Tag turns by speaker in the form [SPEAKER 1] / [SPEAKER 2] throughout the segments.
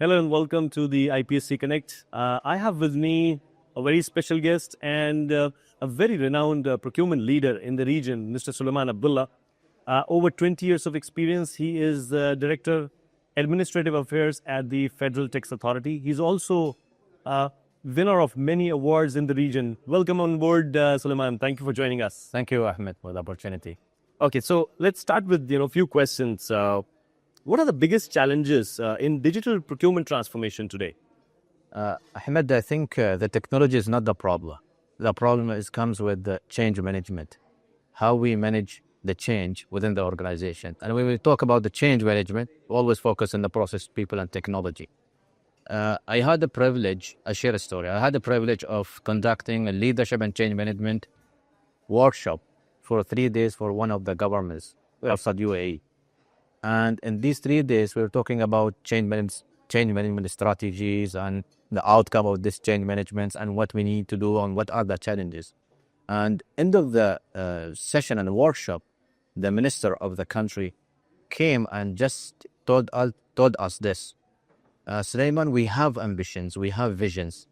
[SPEAKER 1] Hello and welcome to the IPSC Connect. I have with me a very special guest and a very renowned procurement leader in the region, Mr. Sulaiman Abdullah. Over 20 years of experience, he is Director Administrative Affairs at the Federal Tax Authority. He's also winner of many awards in the region. Welcome on board, Sulaiman. Thank you for joining us.
[SPEAKER 2] Thank you, Ahmed, for the opportunity.
[SPEAKER 1] Okay, so let's start with a few questions. What are the biggest challenges in digital procurement transformation today?
[SPEAKER 2] Ahmed, I think the technology is not the problem. The problem comes with the change management, how we manage the change within the organization. And when we talk about the change management, we always focus on the process, people, and technology. I had the privilege, I share a story. I had the privilege of conducting a leadership and change management workshop for 3 days for one of the governments outside UAE. And in these 3 days, we were talking about change management strategies and the outcome of this change management and what we need to do and what are the challenges. And end of the session and workshop, the minister of the country came and just told us this. Sulaiman, we have ambitions, we have visions.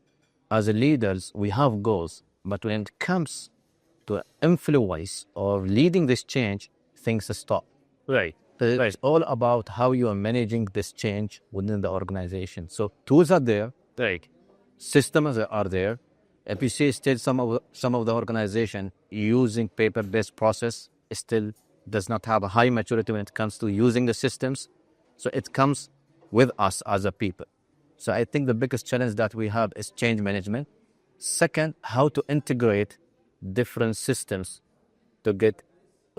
[SPEAKER 2] As leaders, we have goals. But when it comes to influence or leading this change, things stop.
[SPEAKER 1] Right.
[SPEAKER 2] It's all about how you are managing this change within the organization. So tools are there,
[SPEAKER 1] Right.
[SPEAKER 2] systems are there. If you see still some of the organization using paper-based process still does not have a high maturity when it comes to using the systems. So it comes with us as a people. So I think the biggest challenge that we have is change management. Second, how to integrate different systems to get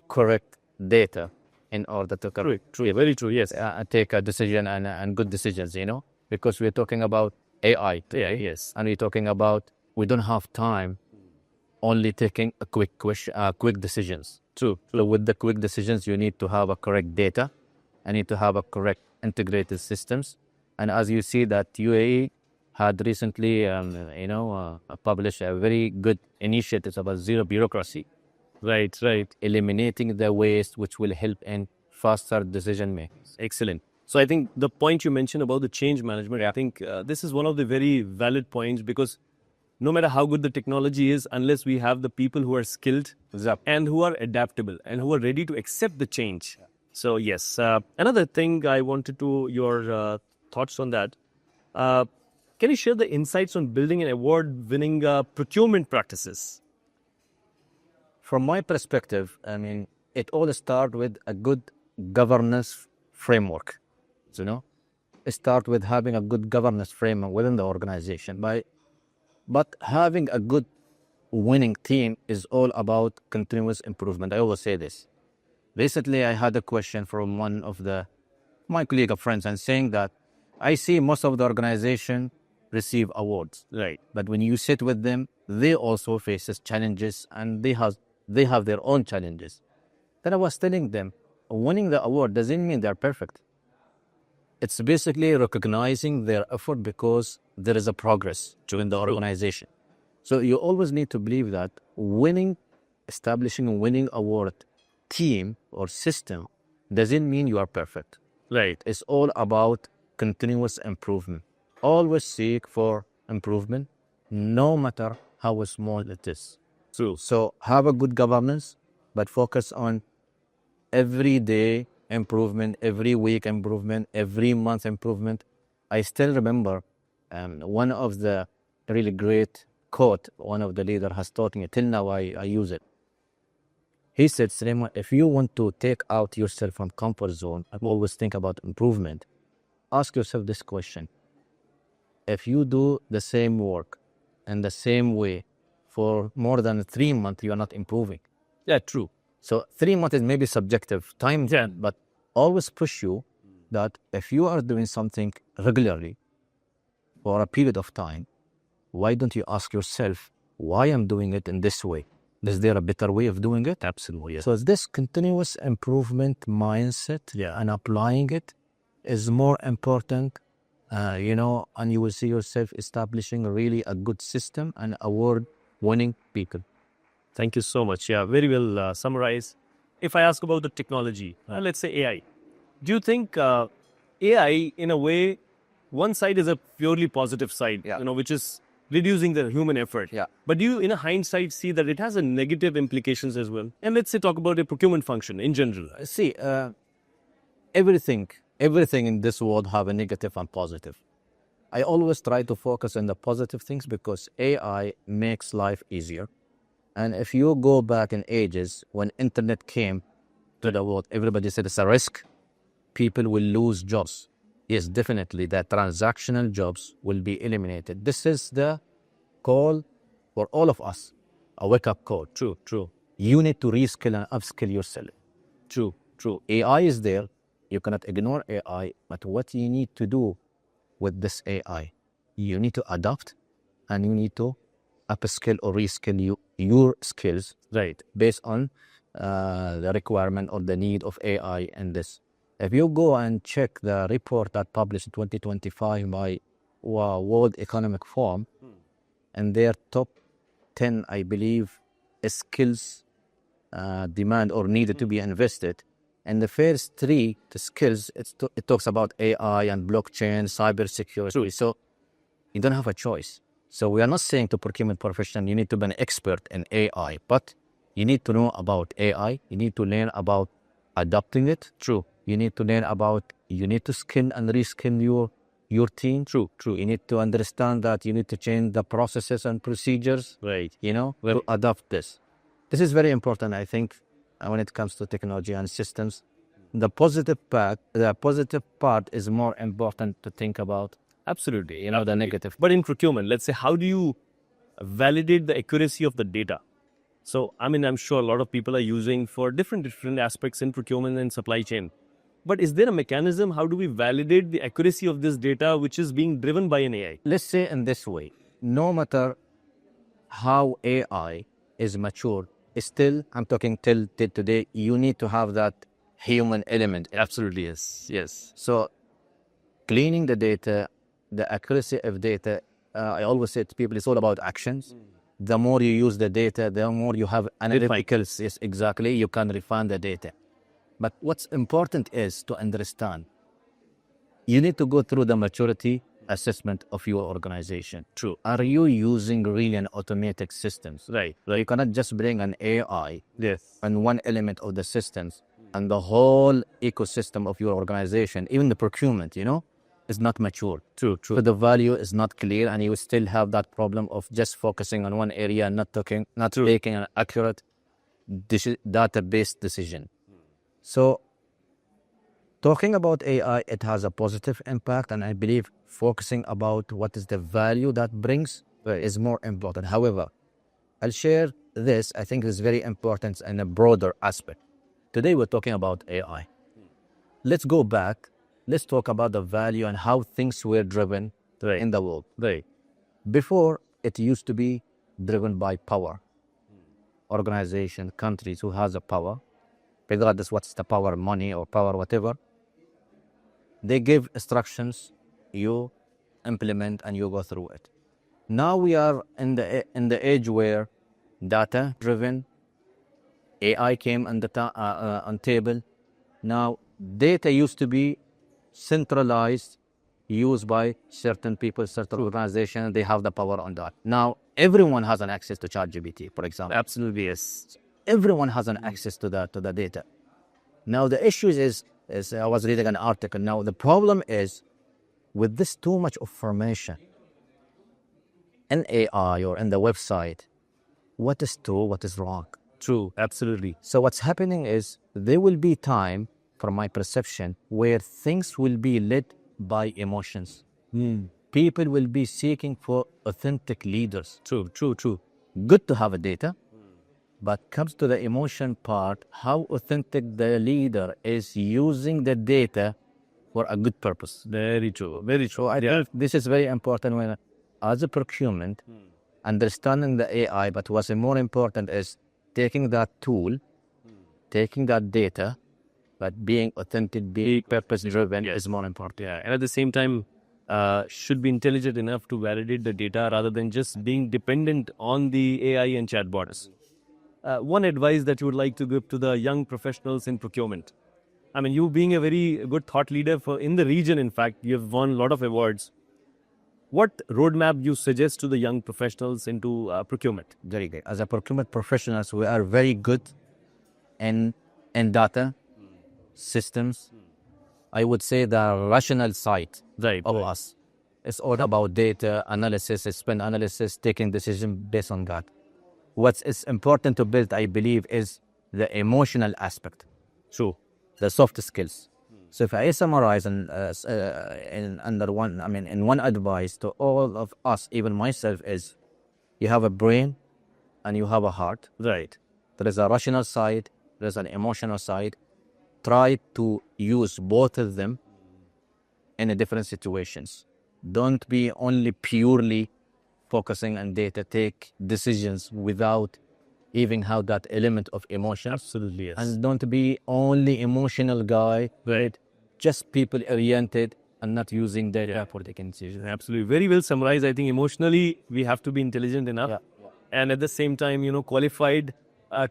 [SPEAKER 2] correct data in order to
[SPEAKER 1] True, very true, yes.
[SPEAKER 2] take a decision and good decisions, because we're talking about AI.
[SPEAKER 1] Yes.
[SPEAKER 2] And we're talking about we don't have time only taking a quick decisions.
[SPEAKER 1] True.
[SPEAKER 2] So with the quick decisions, you need to have a correct data and need to have a correct integrated systems. And as you see that UAE had recently, published a very good initiative about zero bureaucracy.
[SPEAKER 1] Right.
[SPEAKER 2] Eliminating the waste, which will help in faster decision making.
[SPEAKER 1] Excellent. So I think the point you mentioned about the change management, I think this is one of the very valid points, because no matter how good the technology is, unless we have the people who are skilled and who are adaptable and who are ready to accept the change. So yes, another thing I wanted to your thoughts on that. Can you share the insights on building an award-winning procurement practices?
[SPEAKER 2] From my perspective, it all starts with a good governance framework. It starts with having a good governance framework within the organization. But having a good winning team is all about continuous improvement. I always say this. Recently, I had a question from one of my colleague of friends and saying that I see most of the organization receive awards.
[SPEAKER 1] Right.
[SPEAKER 2] But when you sit with them, they also faces challenges and they have their own challenges. Then I was telling them, winning the award doesn't mean they're perfect. It's basically recognizing their effort because there is a progress in the organization. So you always need to believe that establishing a winning award team or system doesn't mean you are perfect.
[SPEAKER 1] Right.
[SPEAKER 2] It's all about continuous improvement. Always seek for improvement, no matter how small it is.
[SPEAKER 1] True.
[SPEAKER 2] So have a good governance, but focus on everyday improvement, every week improvement, every month improvement. I still remember one of the really great quote one of the leader has taught me. Till now I use it. He said, Sulaiman, if you want to take out yourself from comfort zone and always think about improvement, ask yourself this question. If you do the same work in the same way for more than 3 months, you are not improving.
[SPEAKER 1] Yeah, true.
[SPEAKER 2] So 3 months is maybe subjective time, but always push you that if you are doing something regularly for a period of time, why don't you ask yourself, why I'm doing it in this way? Is there a better way of doing it?
[SPEAKER 1] Absolutely, yes.
[SPEAKER 2] So this continuous improvement mindset and applying it is more important, and you will see yourself establishing really a good system and award-winning people.
[SPEAKER 1] Thank you so much. Yeah, very well summarized. If I ask about the technology, let's say AI, do you think AI in a way one side is a purely positive side,
[SPEAKER 2] Yeah.
[SPEAKER 1] which is reducing the human effort.
[SPEAKER 2] Yeah.
[SPEAKER 1] But do you, in a hindsight, see that it has a negative implications as well? And let's say talk about a procurement function in general.
[SPEAKER 2] See, everything in this world have a negative and positive. I always try to focus on the positive things because AI makes life easier. And if you go back in ages when internet came to the world, everybody said it's a risk. People will lose jobs. Yes, definitely, the transactional jobs will be eliminated. This is the call for all of us, a wake-up call.
[SPEAKER 1] True, true,
[SPEAKER 2] You need to reskill and upskill yourself.
[SPEAKER 1] true, true.
[SPEAKER 2] AI is there. You cannot ignore AI, but what you need to do with this AI, you need to adapt and you need to upskill or reskill your skills
[SPEAKER 1] Right.
[SPEAKER 2] based on the requirement or the need of AI in this. If you go and check the report that published in 2025 by World Economic Forum, and their top 10, I believe, skills demand or needed to be invested. And the first three, the skills, it talks about AI and blockchain, cybersecurity.
[SPEAKER 1] True.
[SPEAKER 2] So you don't have a choice. So we are not saying to procurement professional, you need to be an expert in AI, but you need to know about AI. You need to learn about adopting it.
[SPEAKER 1] True.
[SPEAKER 2] You need to learn about, you need to skill and reskill your team.
[SPEAKER 1] True, true.
[SPEAKER 2] You need to understand that you need to change the processes and procedures,
[SPEAKER 1] Right.
[SPEAKER 2] to adopt this. This is very important, I think, when it comes to technology and systems. The positive part is more important to think about,
[SPEAKER 1] Absolutely.
[SPEAKER 2] the negative.
[SPEAKER 1] But in procurement, let's say, how do you validate the accuracy of the data? So, I'm sure a lot of people are using for different aspects in procurement and supply chain. But is there a mechanism? How do we validate the accuracy of this data, which is being driven by an AI?
[SPEAKER 2] Let's say in this way, no matter how AI is matured, still, I'm talking till today, you need to have that human element.
[SPEAKER 1] Absolutely, yes. Yes.
[SPEAKER 2] So cleaning the data, the accuracy of data, I always say to people, it's all about actions. The more you use the data, the more you have analyticals. Yes, exactly. You can refine the data. But what's important is to understand, you need to go through the maturity assessment of your organization.
[SPEAKER 1] True.
[SPEAKER 2] Are you using really an automatic systems?
[SPEAKER 1] Right.
[SPEAKER 2] You cannot just bring an AI
[SPEAKER 1] Yes.
[SPEAKER 2] on one element of the systems and the whole ecosystem of your organization, even the procurement, is not mature.
[SPEAKER 1] True, true.
[SPEAKER 2] So the value is not clear, and you still have that problem of just focusing on one area and not making an accurate data-based decision. So talking about AI, it has a positive impact, and I believe focusing about what is the value that brings is more important. However, I'll share this, I think is very important in a broader aspect. Today we're talking about AI. Let's go back. Let's talk about the value and how things were driven in the world.
[SPEAKER 1] Right.
[SPEAKER 2] Before, it used to be driven by power. Organization, countries who has the power, regardless what's the power, money or power, whatever, they give instructions, you implement and you go through it. Now we are in the age where data-driven, AI came on table. Now, data used to be centralized, used by certain people, certain organizations. They have the power on that. Now, everyone has an access to ChatGPT, for example.
[SPEAKER 1] Absolutely, yes.
[SPEAKER 2] Everyone has an access to the data. Now, the issue is I was reading an article. Now, the problem is with this too much information in AI or in the website, what is true, what is wrong?
[SPEAKER 1] True, absolutely.
[SPEAKER 2] So what's happening is there will be time, from my perception, where things will be led by emotions. People will be seeking for authentic leaders.
[SPEAKER 1] True.
[SPEAKER 2] Good to have a data, but comes to the emotion part, how authentic the leader is using the data for a good purpose.
[SPEAKER 1] Very true. Very true.
[SPEAKER 2] So I think this is very important when, as a procurement, understanding the AI, but what's more important is taking that tool, taking that data, but being authentic, being purpose-driven is more important.
[SPEAKER 1] Yeah, and at the same time, should be intelligent enough to validate the data rather than just being dependent on the AI and chatbots. One advice that you would like to give to the young professionals in procurement? I mean, you being a very good thought leader in the region, in fact, you have won a lot of awards. What roadmap you suggest to the young professionals into procurement?
[SPEAKER 2] Very good. As a procurement professionals, we are very good in data systems. I would say the rational side
[SPEAKER 1] Right.
[SPEAKER 2] of us. It's all about data analysis, spend analysis, taking decision based on that. What is important to build, I believe, is the emotional aspect,
[SPEAKER 1] True.
[SPEAKER 2] the soft skills. So if I summarize in one advice to all of us, even myself, is you have a brain and you have a heart.
[SPEAKER 1] Right.
[SPEAKER 2] There is a rational side, there is an emotional side. Try to use both of them in a different situations. Don't be only purely focusing on data. Take decisions without even have that element of emotion.
[SPEAKER 1] Absolutely, yes.
[SPEAKER 2] And don't be only emotional guy.
[SPEAKER 1] Right.
[SPEAKER 2] Just people oriented and not using data for the decisions.
[SPEAKER 1] Absolutely. Very well summarized. I think emotionally, we have to be intelligent enough.
[SPEAKER 2] Yeah.
[SPEAKER 1] And at the same time, qualified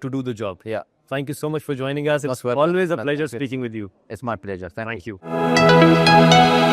[SPEAKER 1] to do the job.
[SPEAKER 2] Yeah.
[SPEAKER 1] Thank you so much for joining us. It's
[SPEAKER 2] Most welcome.
[SPEAKER 1] always a pleasure speaking with you.
[SPEAKER 2] It's my pleasure. Thank you.
[SPEAKER 1] Thank you.